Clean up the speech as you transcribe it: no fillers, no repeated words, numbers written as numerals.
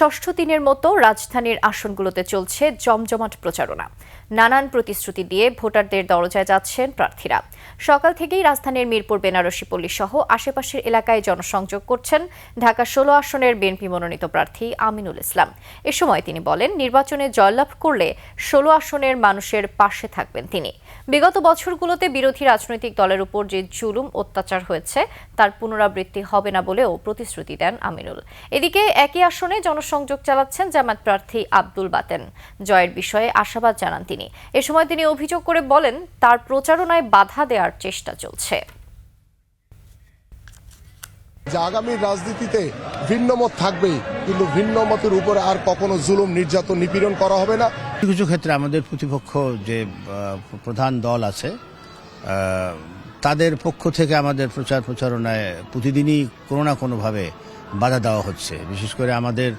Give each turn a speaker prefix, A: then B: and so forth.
A: ষষ্ঠ দিনের মতো রাজধানীর আসনগুলোতে চলছে জমজমাট প্রচারণা। নানান প্রতিশ্রুতি দিয়ে ভোটারদের দরজায় যাচ্ছেন প্রার্থীরা। সকাল থেকেই রাজধানীর মিরপুর বেনারসি পল্লী সহ আশেপাশের এলাকায় জনসংযোগ করছেন ঢাকা ১৬ আসনের বিএনপি মনোনীত প্রার্থী আমিনুল ইসলাম। এ সময় তিনি বলেন, নির্বাচনে জয়লাভ করলে ১৬ আসনের মানুষের পাশে থাকবেন তিনি। বিগত বছরগুলোতে বিরোধী রাজনৈতিক দলের উপর যে জুলুম অত্যাচার হয়েছে তার পুনরাবৃত্তি হবে না বলেও প্রতিশ্রুতি দেন আমিনুল। এদিকে একই আসনে জনসংযোগ চালাচ্ছেন জামায়াত প্রার্থী আব্দুল বাতেন। জয়ের বিষয়ে আশাবাদ জানান তিনি। এ সময় তিনি অভিযোগ করে বলেন, তার প্রচারণায় বাধা দেওয়ার চেষ্টা চলছে।
B: যে আগামী রাজনীতিতে ভিন্নমত থাকবেই, কিন্তু ভিন্নমতের উপরে আর কখনো জুলুম, নির্যাতন, নিপীড়ন করা হবে না।
C: কিছু ক্ষেত্রে আমাদের প্রতিপক্ষ যে প্রধান দল আছে তাদের পক্ষ থেকে আমাদের প্রচারণায় প্রতিদিনই কোনো না কোনোভাবে বাধা দেওয়া হচ্ছে। বিশেষ করে আমাদের